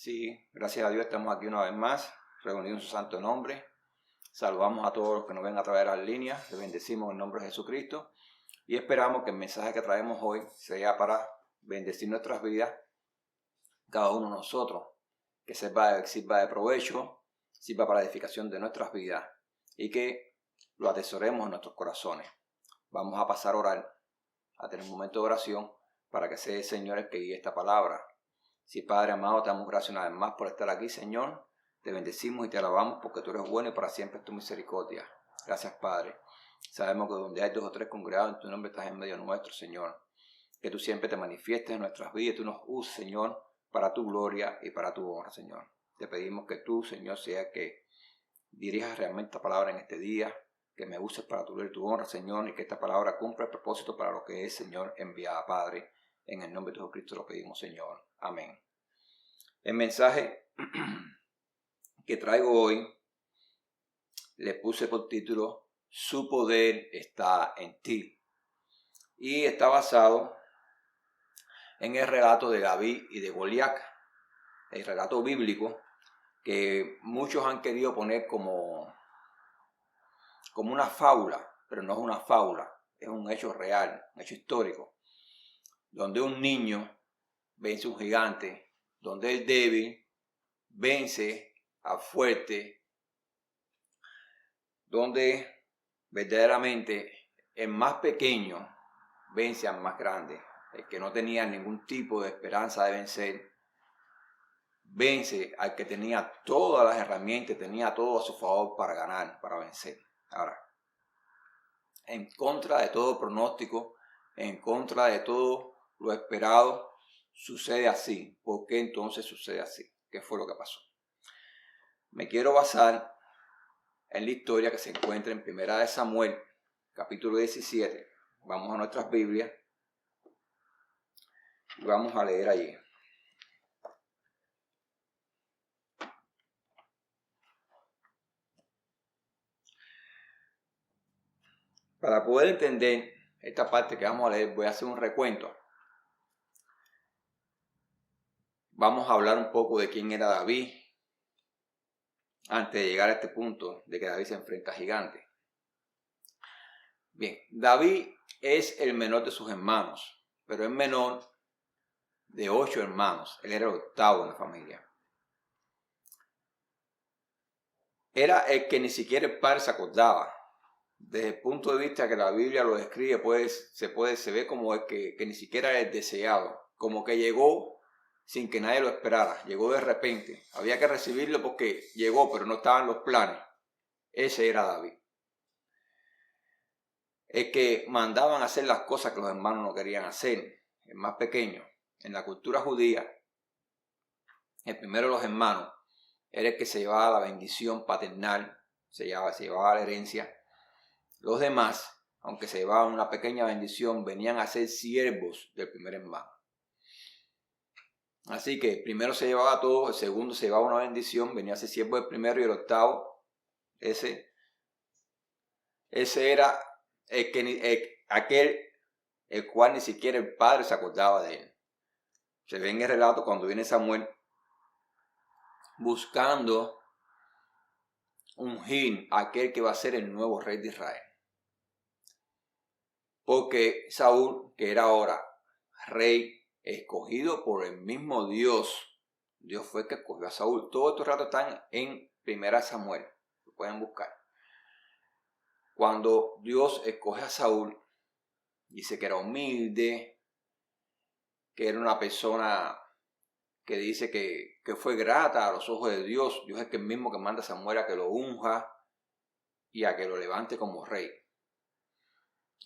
Sí, gracias a Dios estamos aquí una vez más, reunidos en su santo nombre. Saludamos a todos los que nos ven a través de las líneas, les bendecimos en nombre de Jesucristo y esperamos que el mensaje que traemos hoy sea para bendecir nuestras vidas, cada uno de nosotros, que sirva de provecho, sirva para la edificación de nuestras vidas y que lo atesoremos en nuestros corazones. Vamos a pasar a orar, a tener un momento de oración para que sea el Señor el que guíe esta palabra. Sí, Padre amado, te damos gracias una vez más por estar aquí, Señor. Te bendecimos y te alabamos porque tú eres bueno y para siempre es tu misericordia. Gracias, Padre. Sabemos que donde hay 2 o 3 congregados en tu nombre estás en medio nuestro, Señor. Que tú siempre te manifiestes en nuestras vidas y tú nos uses, Señor, para tu gloria y para tu honra, Señor. Te pedimos que tú, Señor, sea que dirijas realmente esta palabra en este día, que me uses para tu gloria y tu honra, Señor, y que esta palabra cumpla el propósito para lo que es, Señor, enviada, Padre. En el nombre de Jesucristo lo pedimos, Señor. Amén. El mensaje que traigo hoy le puse por título Su poder está en ti. Y está basado en el relato de David y de Goliat, el relato bíblico que muchos han querido poner como una fábula, pero no es una fábula, es un hecho real, un hecho histórico, donde un niño vence a un gigante, donde el débil vence al fuerte, donde verdaderamente el más pequeño vence al más grande. El que no tenía ningún tipo de esperanza de vencer, vence al que tenía todas las herramientas, tenía todo a su favor para ganar, para vencer. Ahora, en contra de todo pronóstico, en contra de todo lo esperado, sucede así. ¿Por qué entonces sucede así? ¿Qué fue lo que pasó? Me quiero basar en la historia que se encuentra en 1 Samuel, capítulo 17. Vamos a nuestras Biblias y vamos a leer allí. Para poder entender esta parte que vamos a leer, voy a hacer un recuento. Vamos a hablar un poco de quién era David antes de llegar a este punto de que David se enfrenta a gigantes. Bien, David es el menor de sus hermanos, pero es menor de 8 hermanos. Él era el octavo en la familia. Era el que ni siquiera el padre se acordaba. Desde el punto de vista que la Biblia lo describe, pues se ve como el que ni siquiera era el deseado, como que llegó sin que nadie lo esperara, llegó de repente. Había que recibirlo porque llegó, pero no estaban los planes. Ese era David. El que mandaban hacer las cosas que los hermanos no querían hacer, el más pequeño. En la cultura judía, el primero de los hermanos era el que se llevaba la bendición paternal, se llevaba la herencia. Los demás, aunque se llevaban una pequeña bendición, venían a ser siervos del primer hermano. Así que el primero se llevaba todo, el segundo se llevaba una bendición, venía a ser siervo del primero, y el octavo, ese era aquel el cual ni siquiera el padre se acordaba de él. Se ve en el relato cuando viene Samuel buscando ungir a aquel que va a ser el nuevo rey de Israel. Porque Saúl, que era ahora rey escogido por el mismo Dios, Dios fue el que escogió a Saúl. Todos estos ratos están en 1 Samuel, lo pueden buscar. Cuando Dios escoge a Saúl, dice que era humilde, que era una persona que dice que fue grata a los ojos de Dios. Dios es el mismo que manda a Samuel a que lo unja y a que lo levante como rey.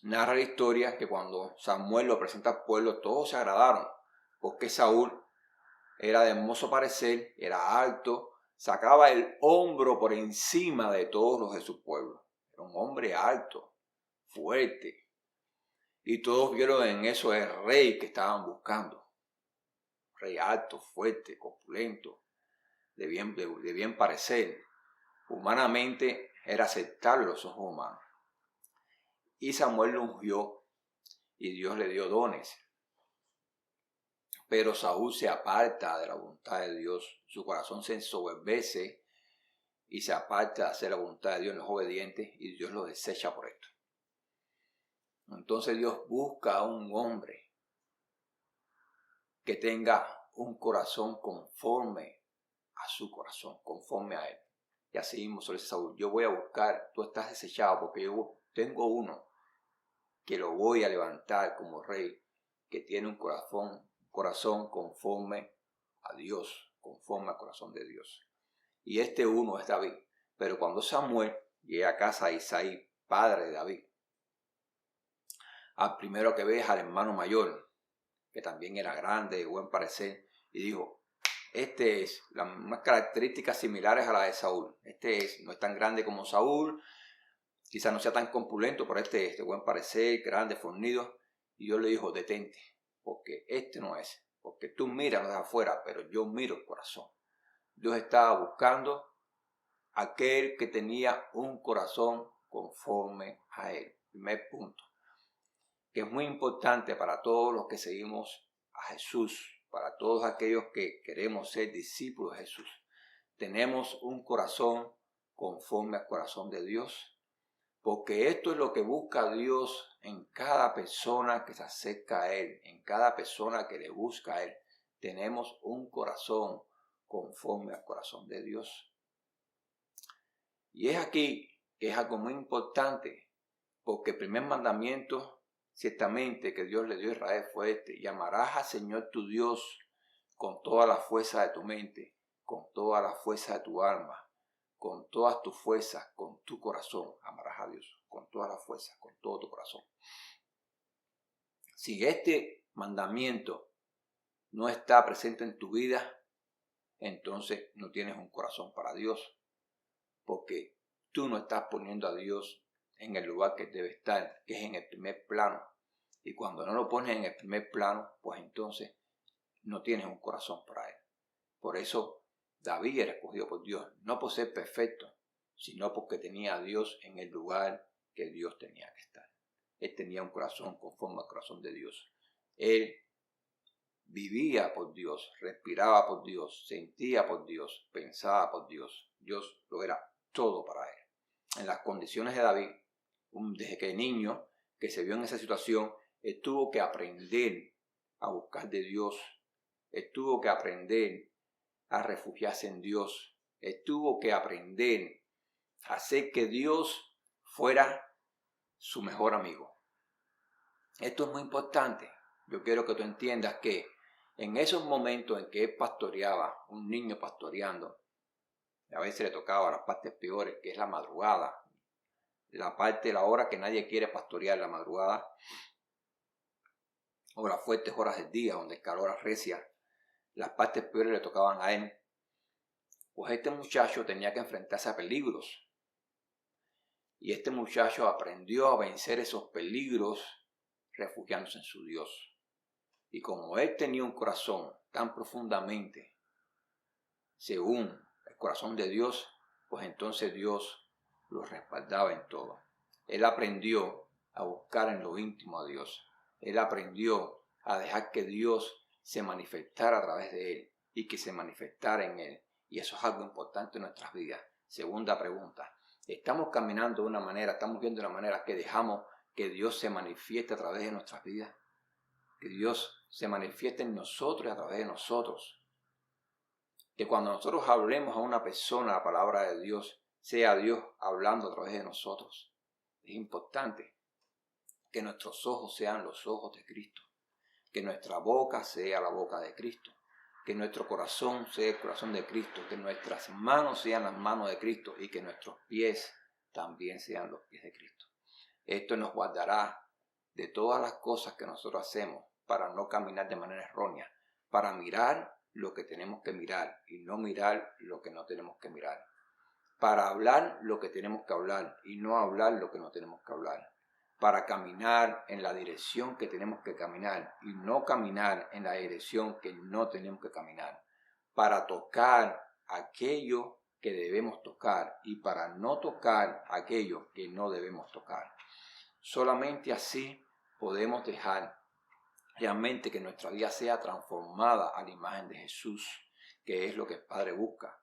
Narra la historia que cuando Samuel lo presenta al pueblo, todos se agradaron, porque Saúl era de hermoso parecer, era alto, sacaba el hombro por encima de todos los de su pueblo. Era un hombre alto, fuerte, y todos vieron en eso el rey que estaban buscando. Rey alto, fuerte, corpulento, de bien parecer. Humanamente era aceptable a los ojos humanos. Y Samuel lo ungió y Dios le dio dones. Pero Saúl se aparta de la voluntad de Dios, su corazón se ensoberbece y se aparta de hacer la voluntad de Dios, no es obediente, y Dios lo desecha por esto. Entonces Dios busca a un hombre que tenga un corazón conforme a su corazón, conforme a él. Y así mismo suele decir Saúl, yo voy a buscar, tú estás desechado porque yo tengo uno que lo voy a levantar como rey, que tiene un corazón conforme a Dios, conforme al corazón de Dios. Y este uno es David. Pero cuando Samuel llega a casa de Isaí, padre de David, al primero que ve es al hermano mayor, que también era grande, de buen parecer, y dijo, este es, las unas características similares a las de Saúl. No es tan grande como Saúl, quizás no sea tan compulento, pero este es de buen parecer, grande, fornido. Y Dios le dijo, detente, porque este no es, porque tú miras de afuera, pero yo miro el corazón. Dios estaba buscando aquel que tenía un corazón conforme a él. Primer punto, que es muy importante para todos los que seguimos a Jesús, para todos aquellos que queremos ser discípulos de Jesús. Tenemos un corazón conforme al corazón de Dios, porque esto es lo que busca Dios en cada persona que se acerca a Él, en cada persona que le busca a Él. Tenemos un corazón conforme al corazón de Dios. Y es aquí que es algo muy importante, porque el primer mandamiento, ciertamente, que Dios le dio a Israel fue este: y amarás al Señor tu Dios con toda la fuerza de tu mente, con toda la fuerza de tu alma, con todas tus fuerzas, con tu corazón. Amarás a Dios con toda la fuerza, con todo tu corazón. Si este mandamiento no está presente en tu vida, entonces no tienes un corazón para Dios, porque tú no estás poniendo a Dios en el lugar que debe estar, que es en el primer plano. Y cuando no lo pones en el primer plano, pues entonces no tienes un corazón para Él. Por eso David era escogido por Dios, no por ser perfecto, sino porque tenía a Dios en el lugar que Dios tenía que estar. Él tenía un corazón conforme al corazón de Dios. Él vivía por Dios, respiraba por Dios, sentía por Dios, pensaba por Dios. Dios lo era todo para él. En las condiciones de David, desde que niño, que se vio en esa situación, él tuvo que aprender a buscar de Dios. Él tuvo que aprender a refugiarse en Dios. Él tuvo que aprender a hacer que Dios fuera su mejor amigo. Esto es muy importante. Yo quiero que tú entiendas que en esos momentos en que él pastoreaba, un niño pastoreando, a veces le tocaba las partes peores, que es la madrugada, la hora que nadie quiere pastorear, la madrugada, o las fuertes horas del día, donde el calor arrecia, las partes peores le tocaban a él. Pues este muchacho tenía que enfrentarse a peligros. Y este muchacho aprendió a vencer esos peligros refugiándose en su Dios. Y como él tenía un corazón tan profundamente según el corazón de Dios, pues entonces Dios lo respaldaba en todo. Él aprendió a buscar en lo íntimo a Dios. Él aprendió a dejar que Dios se manifestara a través de él y que se manifestara en él. Y eso es algo importante en nuestras vidas. Segunda pregunta. ¿Estamos caminando de una manera, estamos viendo de una manera que dejamos que Dios se manifieste a través de nuestras vidas? Que Dios se manifieste en nosotros y a través de nosotros. Que cuando nosotros hablemos a una persona la palabra de Dios, sea Dios hablando a través de nosotros. Es importante que nuestros ojos sean los ojos de Cristo, que nuestra boca sea la boca de Cristo, que nuestro corazón sea el corazón de Cristo, que nuestras manos sean las manos de Cristo y que nuestros pies también sean los pies de Cristo. Esto nos guardará de todas las cosas que nosotros hacemos para no caminar de manera errónea, para mirar lo que tenemos que mirar y no mirar lo que no tenemos que mirar, para hablar lo que tenemos que hablar y no hablar lo que no tenemos que hablar, para caminar en la dirección que tenemos que caminar y no caminar en la dirección que no tenemos que caminar, para tocar aquello que debemos tocar y para no tocar aquello que no debemos tocar. Solamente así podemos dejar realmente que nuestra vida sea transformada a la imagen de Jesús, que es lo que el Padre busca.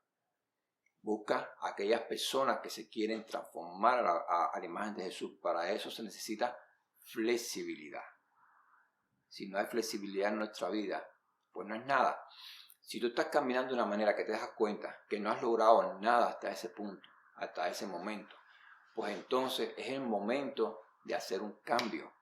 Busca a aquellas personas que se quieren transformar a la imagen de Jesús. Para eso se necesita flexibilidad. Si no hay flexibilidad en nuestra vida, pues no es nada. Si tú estás caminando de una manera que te das cuenta que no has logrado nada hasta ese punto, hasta ese momento, pues entonces es el momento de hacer un cambio.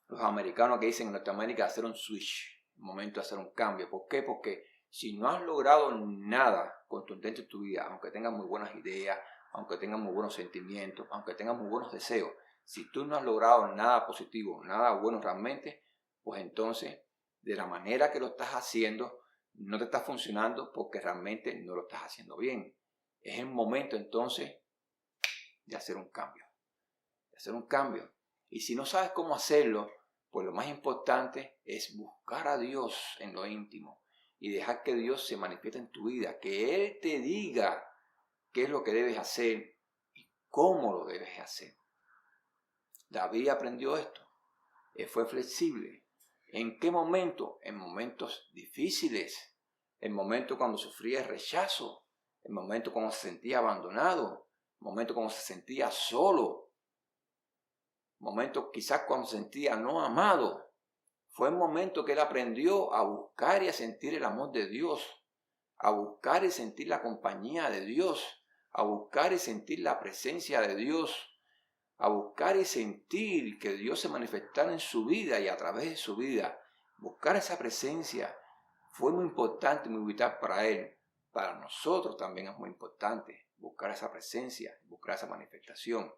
Los americanos que dicen en Norteamérica hacer un switch, el momento de hacer un cambio. ¿Por qué? Porque si no has logrado nada contundente en tu vida, aunque tengas muy buenas ideas, aunque tengas muy buenos sentimientos, aunque tengas muy buenos deseos, si tú no has logrado nada positivo, nada bueno realmente, pues entonces de la manera que lo estás haciendo no te está funcionando porque realmente no lo estás haciendo bien. Es el momento entonces de hacer un cambio. De hacer un cambio. Y si no sabes cómo hacerlo, pues lo más importante es buscar a Dios en lo íntimo y dejar que Dios se manifieste en tu vida, que Él te diga qué es lo que debes hacer y cómo lo debes hacer. David aprendió esto. Él fue flexible. ¿En qué momento? En momentos difíciles. En momentos cuando sufría el rechazo. En momentos cuando se sentía abandonado. En momentos cuando se sentía solo. Momentos quizás cuando se sentía no amado. Fue el momento que él aprendió a buscar y a sentir el amor de Dios. A buscar y sentir la compañía de Dios. A buscar y sentir la presencia de Dios. A buscar y sentir que Dios se manifestara en su vida y a través de su vida. Buscar esa presencia fue muy importante, muy vital para él. Para nosotros también es muy importante buscar esa presencia, buscar esa manifestación.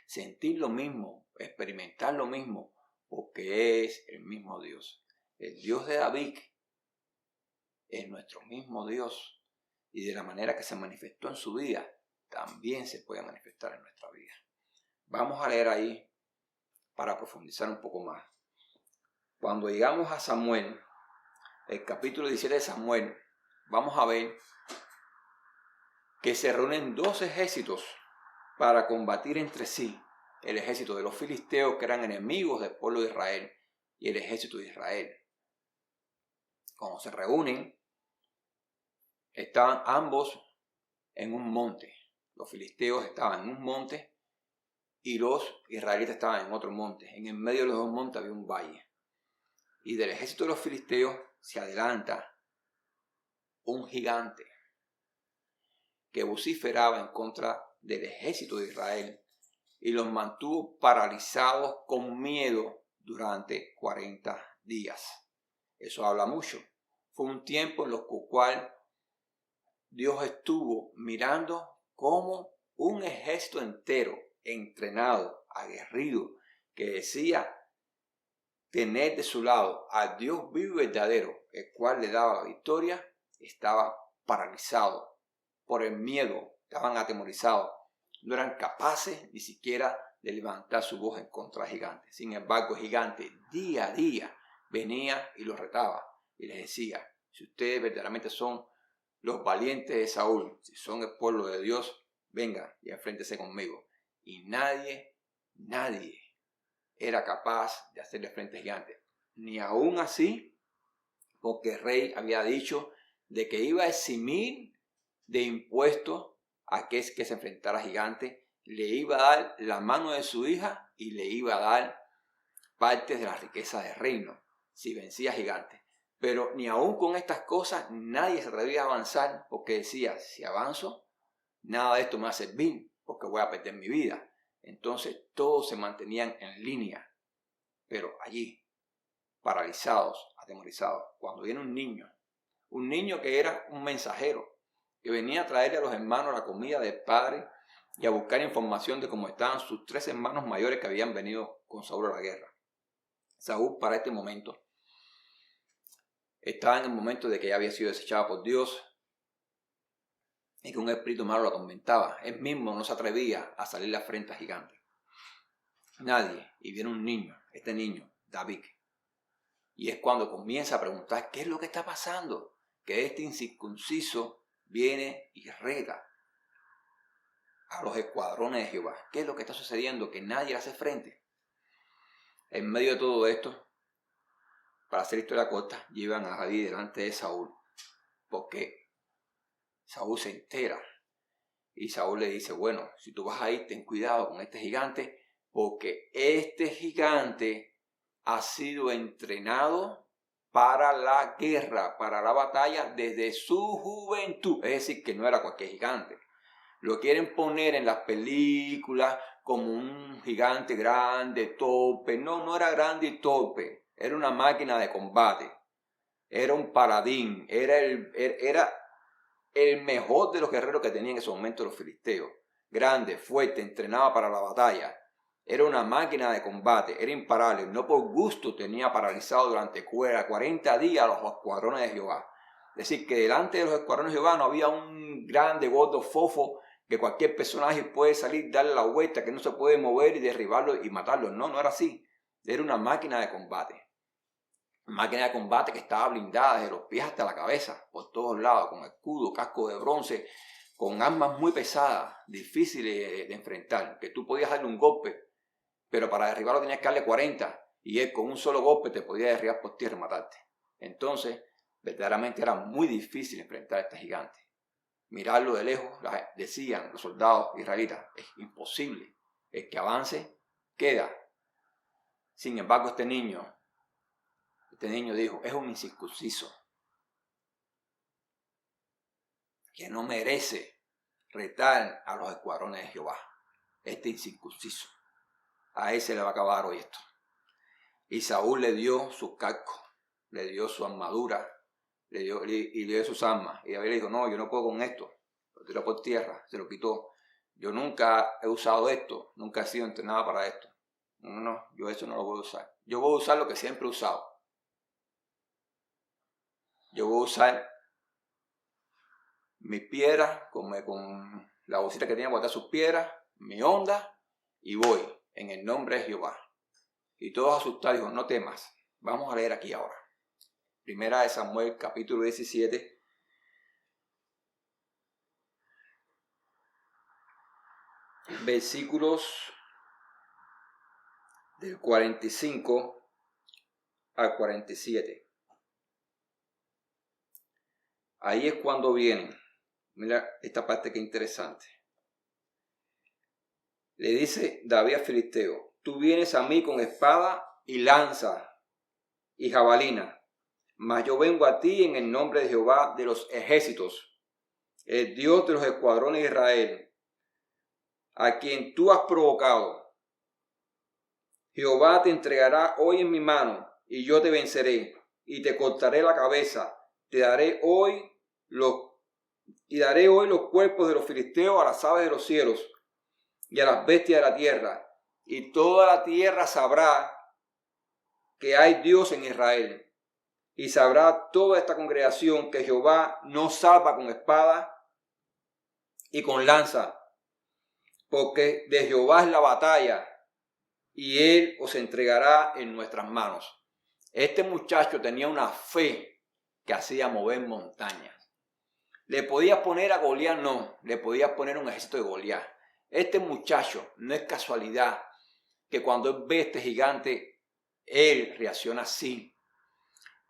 Sentir lo mismo, experimentar lo mismo, porque es el mismo Dios. El Dios de David es nuestro mismo Dios y de la manera que se manifestó en su vida, también se puede manifestar en nuestra vida. Vamos a leer ahí para profundizar un poco más. Cuando llegamos a Samuel, el capítulo 17 de Samuel, vamos a ver que se reúnen dos ejércitos para combatir entre sí. El ejército de los filisteos, que eran enemigos del pueblo de Israel, y el ejército de Israel. Cuando se reúnen, estaban ambos en un monte. Los filisteos estaban en un monte y los israelitas estaban en otro monte. En el medio de los dos montes había un valle. Y del ejército de los filisteos se adelanta un gigante que vociferaba en contra del ejército de Israel y los mantuvo paralizados con miedo durante 40 días. Eso habla mucho. Fue un tiempo en el cual Dios estuvo mirando cómo un ejército entero, entrenado, aguerrido, que decía tener de su lado al Dios vivo y verdadero, el cual le daba la victoria, estaba paralizado por el miedo, estaban atemorizados, no eran capaces ni siquiera de levantar su voz en contra del gigante. Sin embargo, el gigante día a día venía y los retaba y les decía: si ustedes verdaderamente son los valientes de Saúl, si son el pueblo de Dios, vengan y enfréntense conmigo. Y nadie era capaz de hacerle frente al gigante. Ni aún así, porque el rey había dicho de que iba a eximir de impuestos a aquel que se enfrentara al gigante, le iba a dar la mano de su hija y le iba a dar partes de las riquezas del reino si vencía al gigante. Pero ni aún con estas cosas nadie se atrevía a avanzar, porque decía: si avanzo, nada de esto me va a servir porque voy a perder mi vida. Entonces todos se mantenían en línea, pero allí, paralizados, atemorizados. Cuando viene un niño que era un mensajero, que venía a traerle a los hermanos la comida del padre y a buscar información de cómo estaban sus 3 hermanos mayores que habían venido con Saúl a la guerra. Saúl, para este momento, estaba en el momento de que ya había sido desechado por Dios y que un espíritu malo lo atormentaba. Él mismo no se atrevía a salir frente al gigante. Nadie. Y viene un niño, este niño, David. Y es cuando comienza a preguntar: ¿qué es lo que está pasando? Que este incircunciso viene y reta a los escuadrones de Jehová. ¿Qué es lo que está sucediendo? Que nadie le hace frente. En medio de todo esto, para hacer historia corta, llevan a David delante de Saúl, porque Saúl se entera y Saúl le dice, bueno, si tú vas ahí, ten cuidado con este gigante, porque este gigante ha sido entrenado para la guerra, para la batalla desde su juventud. Es decir, que no era cualquier gigante. Lo quieren poner en las películas como un gigante grande, torpe. No, no era grande y torpe. Era una máquina de combate. Era un paladín. Era el mejor de los guerreros que tenían en ese momento los filisteos. Grande, fuerte, entrenado para la batalla. Era una máquina de combate, era imparable. No por gusto tenía paralizado durante 40 días los escuadrones de Jehová. Es decir, que delante de los escuadrones de Jehová no había un grande, gordo, fofo, que cualquier personaje puede salir, darle la vuelta, que no se puede mover y derribarlo y matarlo. No, no era así. Era una máquina de combate. Máquina de combate que estaba blindada desde los pies hasta la cabeza, por todos lados, con escudo, casco de bronce, con armas muy pesadas, difíciles de enfrentar, que tú podías darle un golpe, pero para derribarlo tenías que darle 40, y él con un solo golpe te podía derribar por tierra y matarte. Entonces, verdaderamente era muy difícil enfrentar a este gigante. Mirarlo de lejos, decían los soldados israelitas, es imposible, el que avance queda. Sin embargo, este niño dijo, es un incircunciso, que no merece retar a los escuadrones de Jehová. Este incircunciso, a ese le va a acabar hoy esto. Y Saúl le dio su casco, le dio su armadura, le dio sus armas. Y David le dijo, no, yo no puedo con esto. Lo tiró por tierra, se lo quitó. Yo nunca he usado esto, nunca he sido entrenado para esto. No, yo eso no lo voy a usar. Yo voy a usar lo que siempre he usado. Yo voy a usar mis piedras, con la bolsita que tenía guardar sus piedras, mi onda, y voy en el nombre de Jehová. Y todos asustados dijo, no temas. Vamos a leer aquí ahora. Primera de Samuel, capítulo 17. Versículos del 45 al 47. Ahí es cuando vienen. Mira esta parte que interesante. Le dice David a Filisteo, tú vienes a mí con espada y lanza y jabalina, mas yo vengo a ti en el nombre de Jehová de los ejércitos, el Dios de los escuadrones de Israel, a quien tú has provocado. Jehová te entregará hoy en mi mano, y yo te venceré, y te cortaré la cabeza. Daré hoy los cuerpos de los filisteos a las aves de los cielos y a las bestias de la tierra, y toda la tierra sabrá que hay Dios en Israel, y sabrá toda esta congregación que Jehová no salva con espada y con lanza, porque de Jehová es la batalla, y él os entregará en nuestras manos. Este muchacho tenía una fe que hacía mover montañas. ¿Le podías poner a Goliat? No, le podías poner un ejército de Goliat. Este muchacho, no es casualidad que cuando él ve a este gigante, él reacciona así.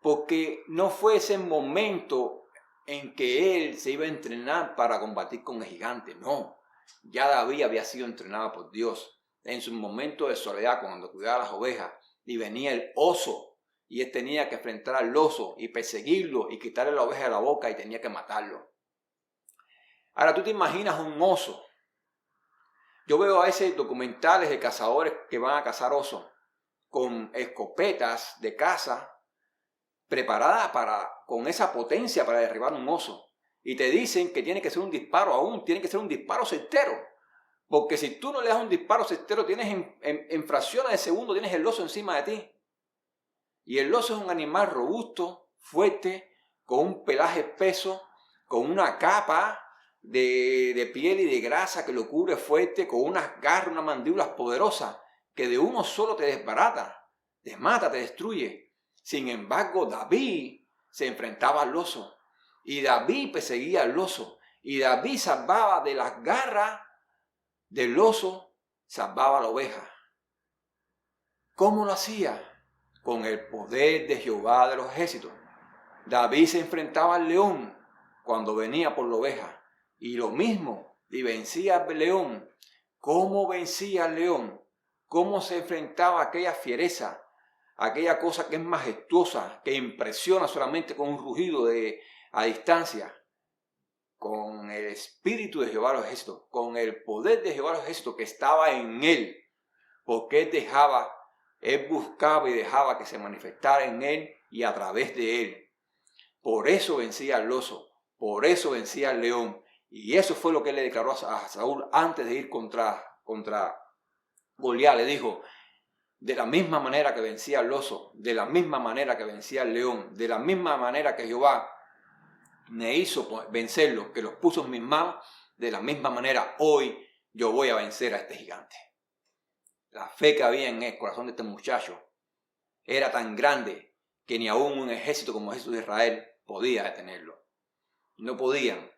Porque no fue ese momento en que él se iba a entrenar para combatir con el gigante, no. Ya David había sido entrenado por Dios. En su momento de soledad, cuando cuidaba las ovejas, y venía el oso, y él tenía que enfrentar al oso y perseguirlo y quitarle la oveja de la boca y tenía que matarlo. Ahora tú te imaginas un oso. Yo veo a veces documentales de cazadores que van a cazar osos con escopetas de caza preparadas con esa potencia para derribar un oso. Y te dicen que tiene que ser un disparo aún, tiene que ser un disparo certero. Porque si tú no le das un disparo certero, tienes en fracciones de segundo, tienes el oso encima de ti. Y el oso es un animal robusto, fuerte, con un pelaje espeso, con una capa de piel y de grasa que lo cubre fuerte, con unas garras, unas mandíbulas poderosas, que de uno solo te desbarata, te mata, te destruye. Sin embargo, David se enfrentaba al oso, y David perseguía al oso, y David salvaba de las garras del oso, salvaba a la oveja. ¿Cómo lo hacía? con el poder de Jehová de los ejércitos. David se enfrentaba al león cuando venía por la oveja, y lo mismo, y vencía al león. ¿Cómo vencía al león? ¿Cómo se enfrentaba a aquella fiereza, aquella cosa que es majestuosa, que impresiona solamente con un rugido a distancia? Con el espíritu de Jehová de los ejércitos, con el poder de Jehová de los ejércitos que estaba en él, porque él buscaba y dejaba que se manifestara en él y a través de él. Por eso vencía al oso, por eso vencía al león, y eso fue lo que él le declaró a Saúl antes de ir contra Goliat. Le dijo: de la misma manera que vencía al oso, de la misma manera que vencía al león, de la misma manera que Jehová me hizo vencerlos, que los puso en mis manos, de la misma manera hoy yo voy a vencer a este gigante. La fe que había en el corazón de este muchacho era tan grande que ni aún un ejército como el ejército de Israel podía detenerlo. No podían.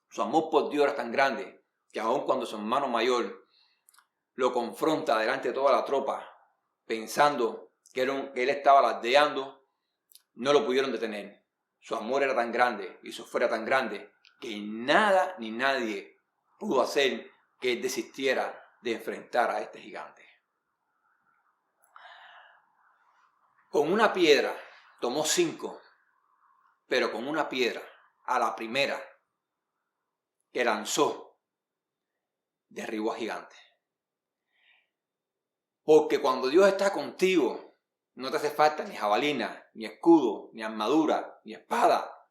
Su amor por Dios era tan grande que aun cuando su hermano mayor lo confronta delante de toda la tropa, pensando que él estaba alardeando, no lo pudieron detener. Su amor era tan grande y su fe era tan grande que nada ni nadie pudo hacer que él desistiera de enfrentar a este gigante. Con una piedra, tomó 5, pero con una piedra, a la primera que lanzó, derribó a gigante. Porque cuando Dios está contigo, no te hace falta ni jabalina, ni escudo, ni armadura, ni espada.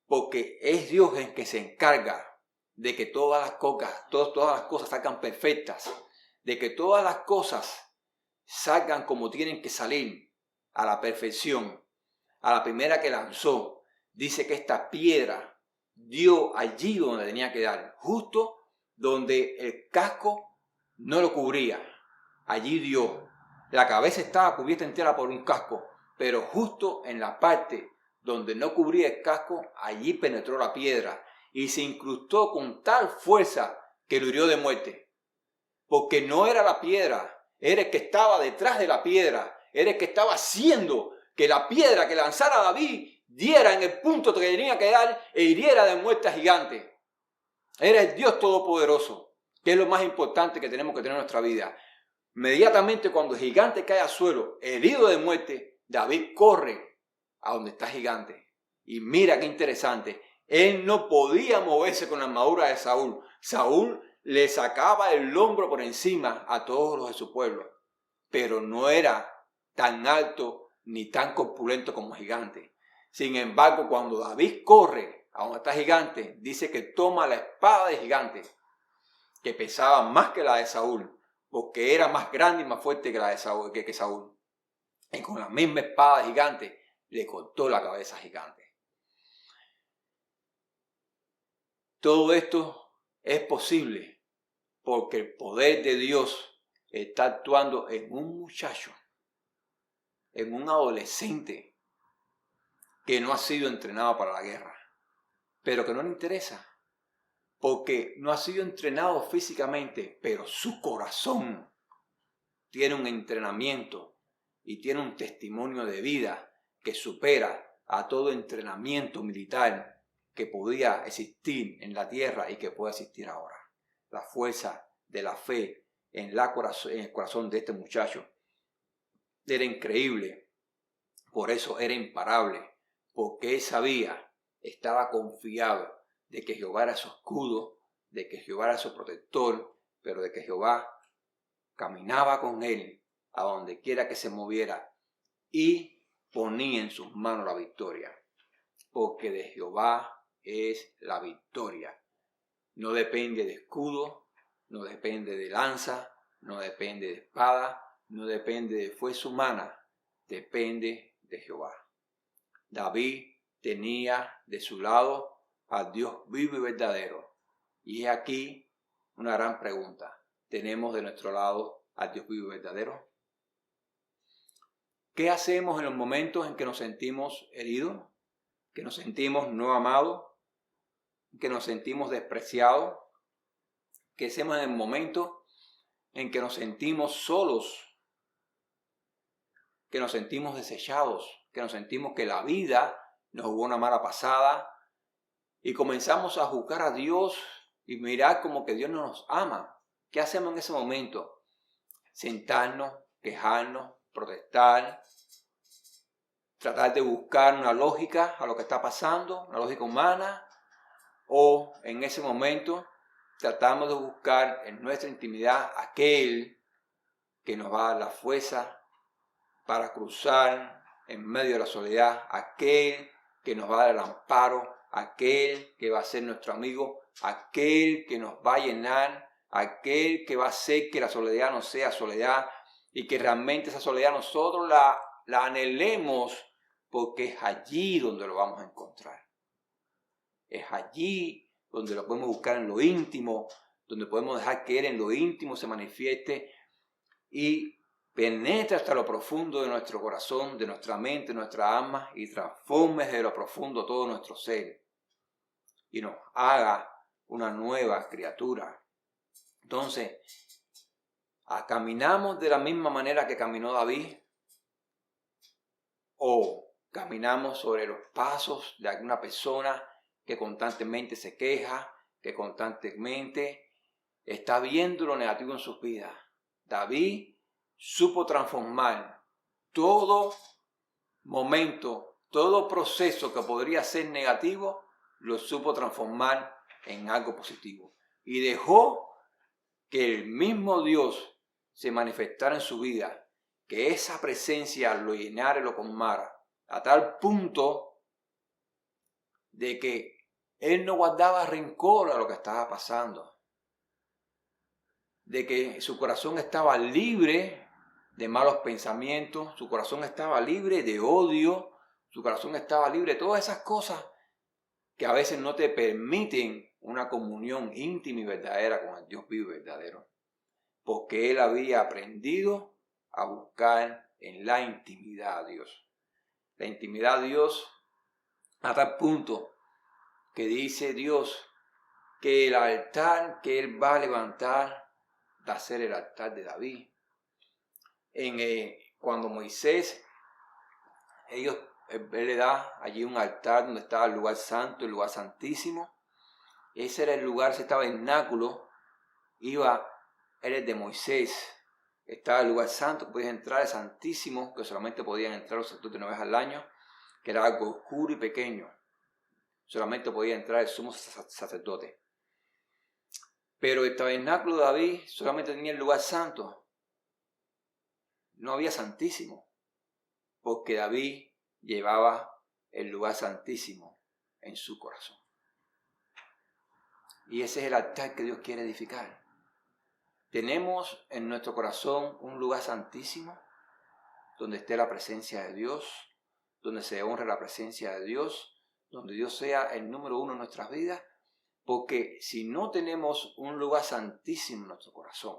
Porque es Dios el que se encarga de que todas las cosas salgan perfectas, de que todas las cosas salgan como tienen que salir, a la perfección. A la primera que lanzó, dice que esta piedra dio allí donde tenía que dar, justo donde el casco no lo cubría. Allí dio. La cabeza estaba cubierta entera por un casco, pero justo en la parte donde no cubría el casco, allí penetró la piedra y se incrustó con tal fuerza que lo hirió de muerte. Porque no era la piedra, era el que estaba detrás de la piedra, era el que estaba haciendo que la piedra que lanzara David diera en el punto que tenía que dar e hiriera de muerte a gigante. Era el Dios Todopoderoso, que es lo más importante que tenemos que tener en nuestra vida. Inmediatamente cuando el gigante cae al suelo, herido de muerte, David corre a donde está el gigante. Y mira qué interesante, él no podía moverse con la armadura de Saúl. Saúl le sacaba el hombro por encima a todos los de su pueblo, pero no era tan alto ni tan corpulento como el gigante. Sin embargo, cuando David corre a donde está el gigante, dice que toma la espada del gigante, que pesaba más que la de Saúl, porque era más grande y más fuerte que la de Saúl, que Saúl. Y con la misma espada gigante le cortó la cabeza gigante. Todo esto es posible porque el poder de Dios está actuando en un muchacho, en un adolescente que no ha sido entrenado para la guerra, pero que no le interesa, porque no ha sido entrenado físicamente, pero su corazón tiene un entrenamiento y tiene un testimonio de vida que supera a todo entrenamiento militar que podía existir en la tierra y que puede existir ahora. La fuerza de la fe en el corazón de este muchacho era increíble, por eso era imparable, porque él sabía, estaba confiado de que Jehová era su escudo, de que Jehová era su protector, pero de que Jehová caminaba con él a donde quiera que se moviera y ponía en sus manos la victoria, porque de Jehová es la victoria. No depende de escudo, no depende de lanza, no depende de espada, no depende de fuerza humana, depende de Jehová. David tenía de su lado al Dios vivo y verdadero. Y es aquí una gran pregunta. ¿Tenemos de nuestro lado al Dios vivo y verdadero? ¿Qué hacemos en los momentos en que nos sentimos heridos? ¿Que nos sentimos no amados? ¿Que nos sentimos despreciados? ¿Qué hacemos en el momento en que nos sentimos solos? que nos sentimos desechados, que nos sentimos que la vida nos jugó una mala pasada y comenzamos a juzgar a Dios y mirar como que Dios no nos ama. ¿Qué hacemos en ese momento? Sentarnos, quejarnos, protestar, tratar de buscar una lógica a lo que está pasando, una lógica humana, o en ese momento tratamos de buscar en nuestra intimidad aquel que nos va a dar la fuerza para cruzar en medio de la soledad, aquel que nos va a dar el amparo, aquel que va a ser nuestro amigo, aquel que nos va a llenar, aquel que va a hacer que la soledad no sea soledad y que realmente esa soledad nosotros la anhelemos, porque es allí donde lo vamos a encontrar. Es allí donde lo podemos buscar en lo íntimo, donde podemos dejar que Él en lo íntimo se manifieste y penetre hasta lo profundo de nuestro corazón, de nuestra mente, de nuestra alma y transforme desde lo profundo todo nuestro ser y nos haga una nueva criatura. Entonces, ¿caminamos de la misma manera que caminó David? ¿O caminamos sobre los pasos de alguna persona que constantemente se queja, que constantemente está viendo lo negativo en sus vidas? David supo transformar todo momento, todo proceso que podría ser negativo, lo supo transformar en algo positivo. Y dejó que el mismo Dios se manifestara en su vida, que esa presencia lo llenara y lo colmara, a tal punto de que él no guardaba rencor a lo que estaba pasando, de que su corazón estaba libre de malos pensamientos, su corazón estaba libre de odio, su corazón estaba libre de todas esas cosas que a veces no te permiten una comunión íntima y verdadera con el Dios vivo y verdadero, porque él había aprendido a buscar en la intimidad a Dios. La intimidad a Dios a tal punto que dice Dios que el altar que él va a levantar va a ser el altar de David. Cuando Moisés, él le da allí un altar donde estaba el lugar santo, el lugar santísimo. Ese era el lugar, ese tabernáculo, era el de Moisés. Estaba el lugar santo, podías entrar, el santísimo, que solamente podían entrar los sacerdotes una vez al año, que era algo oscuro y pequeño. Solamente podía entrar el sumo sacerdote. Pero el tabernáculo de David solamente tenía el lugar santo. No había santísimo, porque David llevaba el lugar santísimo en su corazón. Y ese es el altar que Dios quiere edificar. Tenemos en nuestro corazón un lugar santísimo, donde esté la presencia de Dios, donde se honre la presencia de Dios, donde Dios sea el número uno en nuestras vidas, porque si no tenemos un lugar santísimo en nuestro corazón,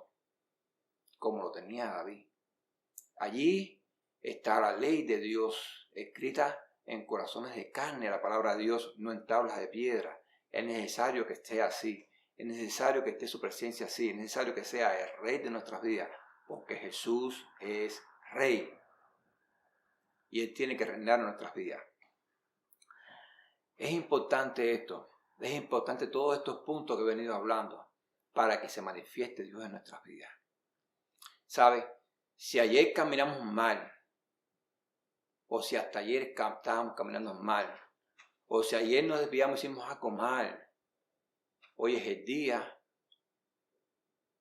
como lo tenía David, allí está la ley de Dios escrita en corazones de carne, la palabra de Dios, no en tablas de piedra. Es necesario que esté así, es necesario que esté su presencia así, es necesario que sea el Rey de nuestras vidas, porque Jesús es Rey y Él tiene que reinar en nuestras vidas. Es importante esto, es importante todos estos puntos que he venido hablando para que se manifieste Dios en nuestras vidas. ¿Sabe? Si ayer caminamos mal, o si hasta ayer estábamos caminando mal, o si ayer nos desviamos y hicimos algo mal, hoy es el día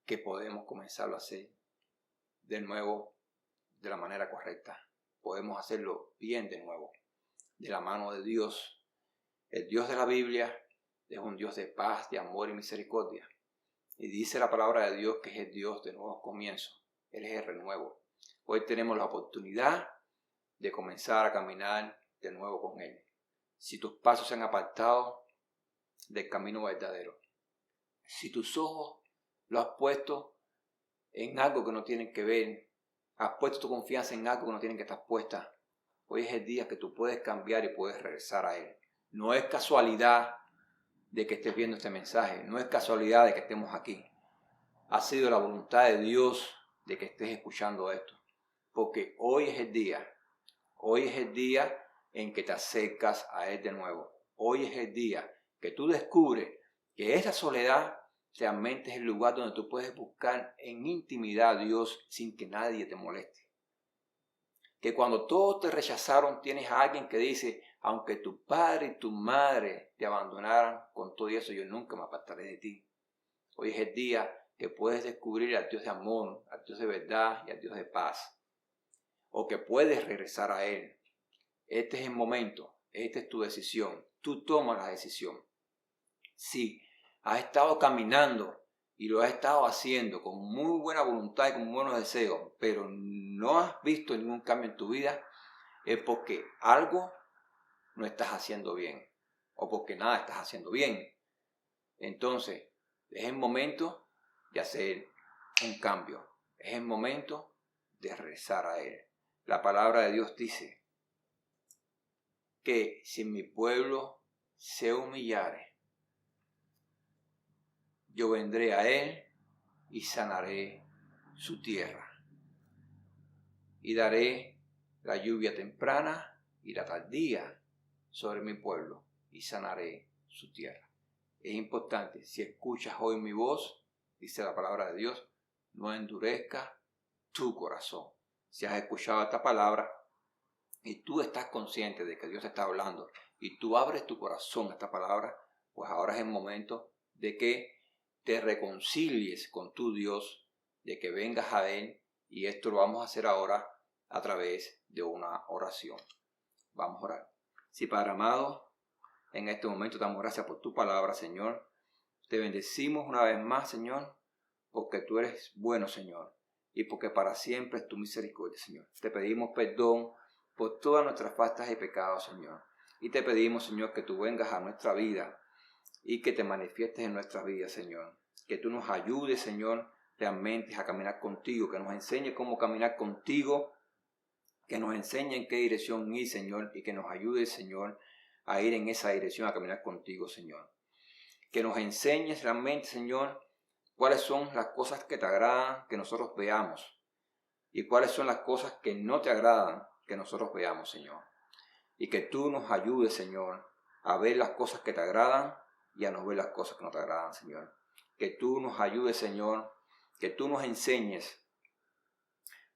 que podemos comenzarlo a hacer de nuevo de la manera correcta. Podemos hacerlo bien de nuevo, de la mano de Dios. El Dios de la Biblia es un Dios de paz, de amor y misericordia. Y dice la palabra de Dios que es el Dios de nuevos comienzos. Él es el renuevo. Hoy tenemos la oportunidad de comenzar a caminar de nuevo con Él. Si tus pasos se han apartado del camino verdadero, si tus ojos los has puesto en algo que no tienen que ver, has puesto tu confianza en algo que no tienen que estar puesta, hoy es el día que tú puedes cambiar y puedes regresar a Él. No es casualidad de que estés viendo este mensaje, no es casualidad de que estemos aquí. Ha sido la voluntad de Dios de que estés escuchando esto. porque hoy es el día. Hoy es el día en que te acercas a Él de nuevo. Hoy es el día que tú descubres que esa soledad realmente es el lugar donde tú puedes buscar en intimidad a Dios sin que nadie te moleste. Que cuando todos te rechazaron tienes a alguien que dice, aunque tu padre y tu madre te abandonaran, con todo eso yo nunca me apartaré de ti. Hoy es el día que puedes descubrir al Dios de amor, al Dios de verdad y al Dios de paz. O que puedes regresar a Él. Este es el momento, esta es tu decisión. Tú tomas la decisión. Si has estado caminando y lo has estado haciendo con muy buena voluntad y con buenos deseos, pero no has visto ningún cambio en tu vida, es porque algo no estás haciendo bien o porque nada estás haciendo bien. Entonces, es el momento de hacer un cambio. Es el momento de regresar a Él. La palabra de Dios dice que si mi pueblo se humillare, yo vendré a Él y sanaré su tierra. Y daré la lluvia temprana y la tardía sobre mi pueblo y sanaré su tierra. Es importante, si escuchas hoy mi voz, dice la palabra de Dios, no endurezca tu corazón. Si has escuchado esta palabra y tú estás consciente de que Dios te está hablando y tú abres tu corazón a esta palabra, pues ahora es el momento de que te reconcilies con tu Dios, de que vengas a Él, y esto lo vamos a hacer ahora a través de una oración. Vamos a orar. Sí, Padre amado, en este momento te damos gracias por tu palabra, Señor. Te bendecimos una vez más, Señor, porque tú eres bueno, Señor, y porque para siempre es tu misericordia, Señor. Te pedimos perdón por todas nuestras faltas y pecados, Señor. Y te pedimos, Señor, que tú vengas a nuestra vida y que te manifiestes en nuestra vida, Señor. Que tú nos ayudes, Señor, realmente a caminar contigo, que nos enseñes cómo caminar contigo, que nos enseñe en qué dirección ir, Señor, y que nos ayude, Señor, a ir en esa dirección, a caminar contigo, Señor. Que nos enseñes realmente, Señor, cuáles son las cosas que te agradan que nosotros veamos y cuáles son las cosas que no te agradan que nosotros veamos, Señor. Y que tú nos ayudes, Señor, a ver las cosas que te agradan y a no ver las cosas que no te agradan, Señor. Que tú nos ayudes, Señor, que tú nos enseñes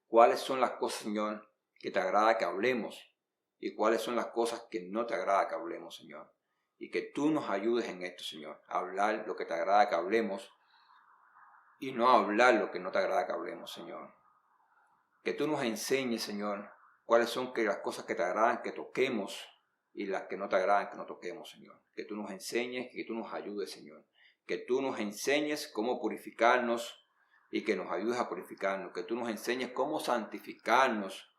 cuáles son las cosas, Señor, que te agrada que hablemos y cuáles son las cosas que no te agrada que hablemos, Señor. Y que tú nos ayudes en esto, Señor, a hablar lo que te agrada que hablemos y no a hablar lo que no te agrada que hablemos, Señor. Que tú nos enseñes, Señor, cuáles son las cosas que te agradan que toquemos y las que no te agradan que no toquemos, Señor. Que tú nos enseñes, que tú nos ayudes, Señor. Que tú nos enseñes cómo purificarnos y que nos ayudes a purificarnos. Que tú nos enseñes cómo santificarnos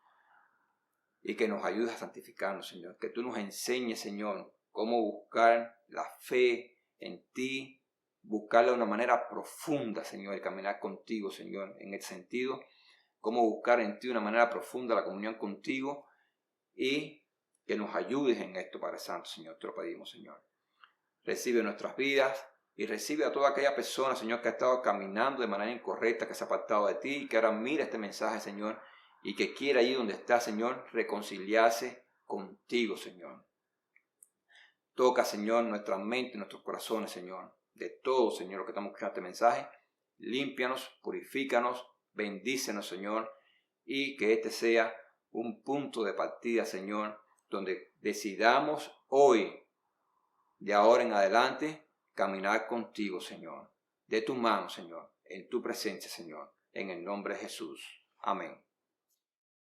y que nos ayudes a santificarnos, Señor. Que tú nos enseñes, Señor, cómo buscar la fe en ti, buscarla de una manera profunda, Señor, y caminar contigo, Señor, en el sentido, cómo buscar en ti de una manera profunda la comunión contigo y que nos ayudes en esto, Padre Santo, Señor, te lo pedimos, Señor. Recibe nuestras vidas y recibe a toda aquella persona, Señor, que ha estado caminando de manera incorrecta, que se ha apartado de ti y que ahora mira este mensaje, Señor, y que quiere allí donde está, Señor, reconciliarse contigo, Señor. Toca, Señor, nuestra mente, nuestros corazones, Señor, de todo, Señor, lo que estamos escuchando este mensaje. Límpianos, purifícanos, bendícenos, Señor, y que este sea un punto de partida, Señor, donde decidamos hoy, de ahora en adelante, caminar contigo, Señor, de tu mano, Señor, en tu presencia, Señor, en el nombre de Jesús. Amén.